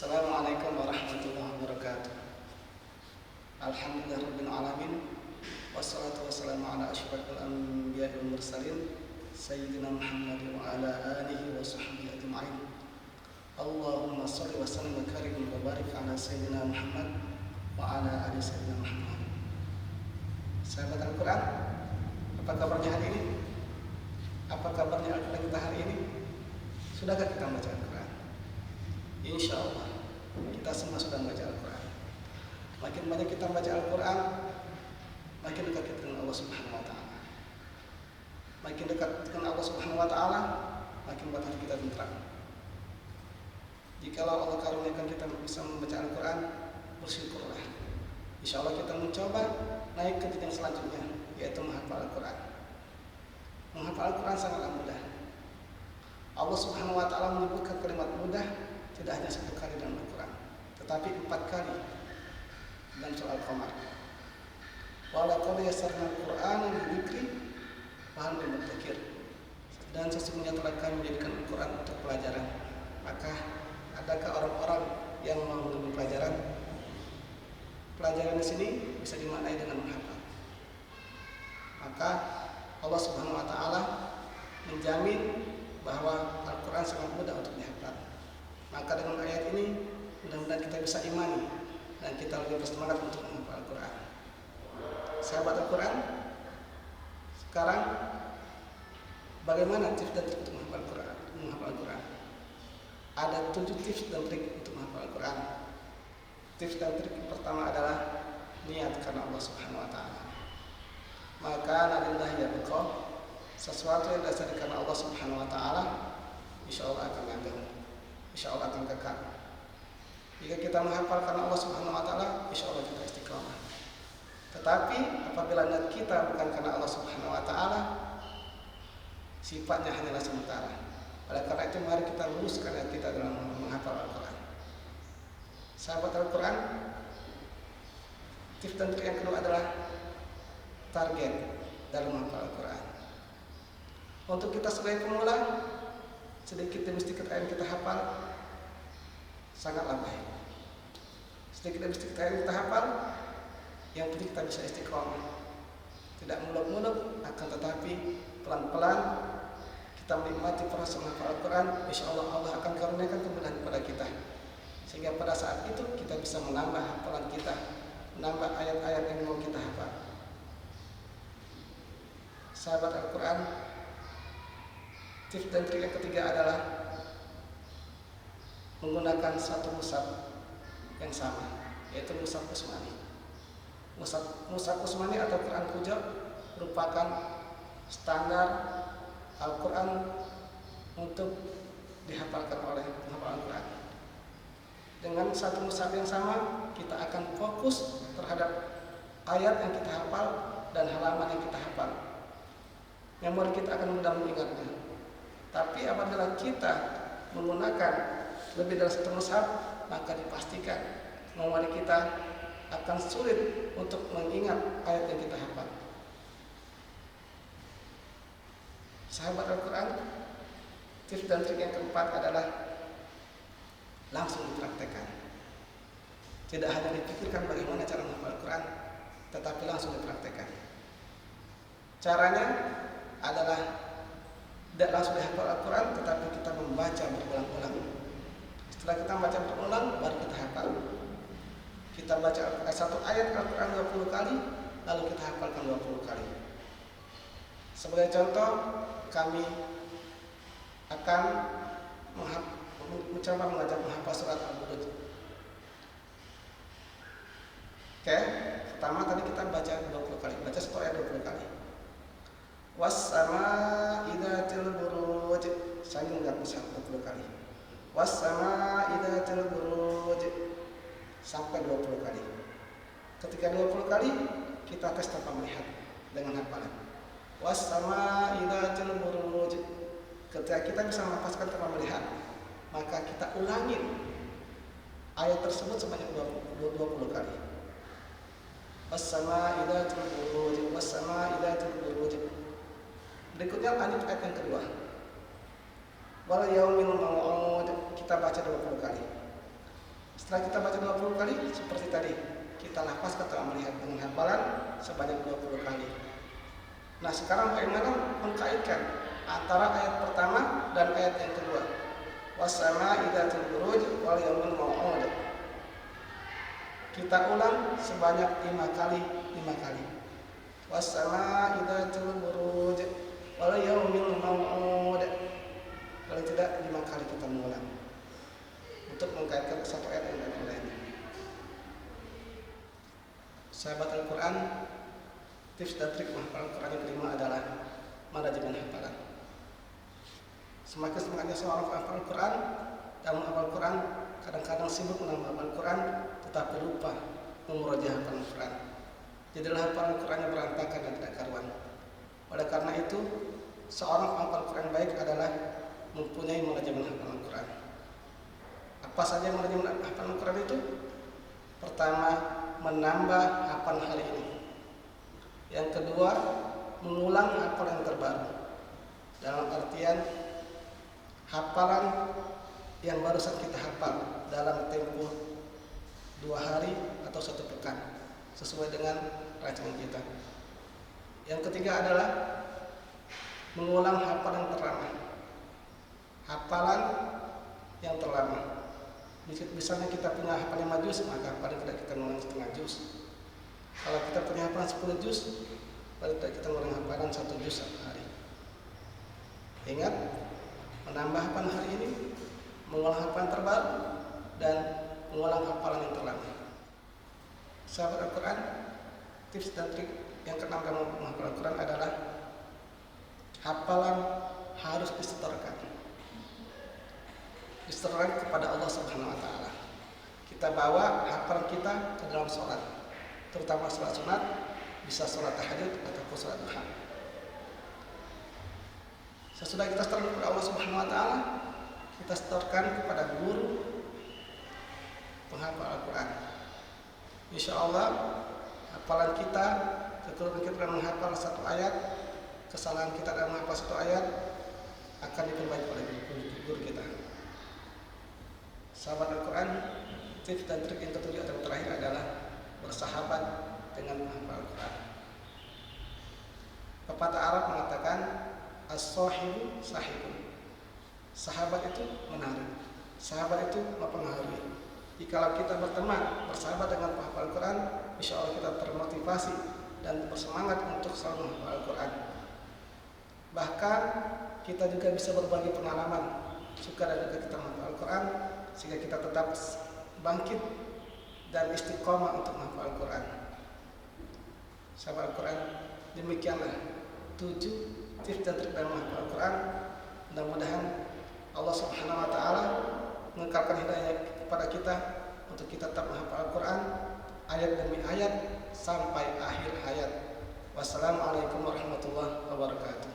Assalamualaikum warahmatullahi wabarakatuh. Alhamdulillahirabbil alamin. Wassalatu wassalamu ala asyrafil anbiya'i wal mursalin sayyidina Muhammad wa ala alihi wa sahbihi ajma'in. Allahumma shalli wa sallim wa karim wa barik ala sayyidina Muhammad wa ala ali sayyidina Muhammad. Sahabat Al-Quran, apa kabarnya hari ini? Apa kabarnya Al-Quran kita hari ini? Sudahkah kita membaca Al-Quran? Insya Allah kita semua sudah membaca Al-Quran. Makin banyak kita membaca Al-Quran, makin dekat kita dengan Allah Subhanahu Wa Taala. Makin dekat dengan Allah Subhanahu Wa Taala, makin buat hati kita tenteram. Jikalau Allah karuniakan kita bisa membaca Al-Quran, bersyukurlah. Insya Allah kita mencoba naik ke jenjang selanjutnya, yaitu menghafal Al-Quran. Menghafal Al-Quran sangatlah mudah. Allah Subhanahu Wa Taala menyebutkan kalimat mudah tidak hanya 1 kali dalam Al-Quran, tetapi 4 kali dalam surah Al-Qamar. Walaqad yassarna al-Qur'ana lidzikri fahal min mudzakir. Dan sesungguhnya telah kami menjadikan Al-Quran untuk pelajaran. Maka adakah orang-orang yang mau mengambil pelajaran? Pelajaran di sini bisa dimaknai dengan menghafal. Maka Allah Subhanahu Wa Taala menjamin bahwa Al-Quran sangat mudah untuk dihafal. Maka dengan ayat ini mudah-mudahan kita bisa imani dan kita lebih bersemangat untuk menghafal Al-Quran. Sahabat Al-Quran, sekarang bagaimana tips dan trik untuk menghafal Al-Quran? Ada 7 tips dan trik untuk menghafal Al-Quran. Tips dan trik yang pertama adalah niat karena Allah Subhanahu Wa Taala. Maka nadilah ya betul, sesuatu yang dasar karena Allah Subhanahu Wa Taala, insya Allah akan langgeng, insya Allah akan kekal. Jika kita menghafal karena Allah Subhanahu Wa Taala, insya Allah kita istiqomah. Tetapi apabila niat kita bukan karena Allah Subhanahu Wa Taala, sifatnya hanyalah sementara. Oleh karena itu mari kita luruskan niat kita dalam menghafal Al-Quran. Sahabat Al-Quran, tips dan trik yang kedua adalah target dalam menghafal Al-Quran. Untuk kita sebagai pemula, sedikit demi sedikit ayat yang kita hafal sangatlah baik. Sedikit demi sedikit ayat yang kita hafal, yang penting kita bisa istiqomah. Tidak muluk-muluk, akan tetapi pelan-pelan kita menikmati proses menghafal Al-Quran. Insya Allah Allah akan karuniakan kemudahan kepada kita, sehingga pada saat itu kita bisa menambah hafalan kita, menambah ayat-ayat yang mau kita hafal. Sahabat Al-Quran, tips dan trik yang ketiga adalah menggunakan satu mushaf yang sama, yaitu mushaf Utsmani. Mushaf Utsmani atau Quran Kujo merupakan standar Al-Quran untuk dihafalkan oleh penghafal Al-Quran. Dengan satu mushaf yang sama, kita akan fokus terhadap ayat yang kita hafal dan halaman yang kita hafal. Memori kita akan mudah mengingatnya. Tapi apabila kita menggunakan lebih dari satu mushaf, maka dipastikan memori kita akan sulit untuk mengingat ayat yang kita hafal. Sahabat Al-Quran, tips dan trik yang keempat adalah langsung dipraktekkan. Tidak hanya dipikirkan bagaimana cara menghafal Al-Quran, tetapi langsung dipraktekkan. Caranya adalah tidak langsung dihafal Al-Quran, tetapi kita membaca berulang-ulang. Setelah kita membaca berulang, baru kita hafal. Kita baca satu ayat Al-Quran 20 kali, lalu kita hafalkan 20 kali. Sebagai contoh, kami akan mencoba mengajar menghafal surat Al-Buruj. Oke, pertama tadi kita baca 20 kali, baca satu ayat 20 kali. Was-samaa'i dzatil buruj, saya mengingat mushaf 20 kali. Was-samaa'i dzatil buruj sampai 20 kali. Ketika 20 kali, kita tes tanpa melihat dengan hafalan. Was-samaa'i dzatil buruj. Ketika kita bisa menghafalkan tanpa melihat, maka kita ulangi ayat tersebut sebanyak 20 kali. Was-samaa'i dzatil buruj, was-samaa'i dzatil buruj. Berikutnya lanjut ayat yang kedua. Wal yaumil mau'ud, kita baca 20 kali. Setelah kita baca 20 kali, seperti tadi, kita lafazkan atau melihat dengan hafalan sebanyak 20 kali. Nah, sekarang bagaimana mengkaitkan antara ayat pertama dan ayat yang kedua? Was-sama'i dzatil buruj wal yawmil maw'ud. Kita ulang sebanyak 5 kali. Was-sama'i dzatil buruj wal yawmil maw'ud. Kalau tidak 5 kali kita mengulang untuk mengkaitkan satu ayat dengan yang lainnya. Sahabat Al-Quran, tips dan trik menghafal Al-Quran yang kelima adalah manajemen hafalan. Semakin semangatnya seorang menghafal Al-Quran dan menghafal Al-Quran, kadang-kadang sibuk menghafal Al-Quran tetapi lupa memurojaah hafalan Al-Quran. Jadilah hafalan Al-Qurannya berantakan dan tidak karuan. Oleh karena itu, seorang penghafal Al-Quran baik adalah mempunyai manajemen hafalan Al-Quran. Apa saja manajemen hafalan Al-Quran itu? Pertama, menambah hafalan hari ini. Yang kedua, mengulang hafalan yang terbaru. Dalam artian hafalan yang barusan kita hafal dalam tempo 2 hari atau 1 pekan sesuai dengan rancangan kita. Yang ketiga adalah mengulang hafalan yang terlama. Hafalan yang terlama. Misalnya kita punya hafalan 5 juz, maka paling tidak kita mengulang setengah juz. Kalau kita punya hafalan 10 juz, paling tidak kita mengulang hafalan 1 juz satu hari. Ingat, menambah hafalan hari ini, mengulang hafalan terbaru, dan mengulang hafalan yang terlama. Sahabat Al-Quran, tips dan trik yang keenam dalam menghafal Al-Quran adalah hafalan harus disetorkan. Disetorkan kepada Allah Subhanahu wa taala. Kita bawa hafalan kita ke dalam sholat, terutama sholat sunat, bisa sholat tahajud ataupun sholat duha. Sesudah kita setorkan kepada Allah Subhanahu wa taala, kita setorkan kepada guru penghafal Al-Quran. Insya Allah hafalan kita, kekurangan kita dalam menghafal 1 ayat, kesalahan kita dalam menghafal 1 ayat akan diperbaiki oleh guru kita. Sahabat Al-Quran, tips dan trik yang ketujuh atau terakhir adalah bersahabat dengan menghafal Al-Quran. Pepatah Arab mengatakan as-sahibu sahibun. Sahabat itu menarik, sahabat itu mempengaruhi. Jikalau kita berteman, bersahabat dengan penghafal Al-Quran, insya Allah kita termotivasi dan bersemangat untuk selalu menghafal Al-Quran. Bahkan kita juga bisa berbagi pengalaman suka dan duka kita menghafal Al-Quran, sehingga kita tetap bangkit dan istiqomah untuk menghafal Al-Quran. Sahabat Al-Quran, demikianlah 7 tips dan trik dalam menghafal Al-Quran. Mudah-mudahan Allah Subhanahu wa taala mengekalkan hidayah kepada kita untuk kita tetap menghafal Al-Quran ayat demi ayat sampai akhir hayat. Wassalamualaikum warahmatullahi wabarakatuh.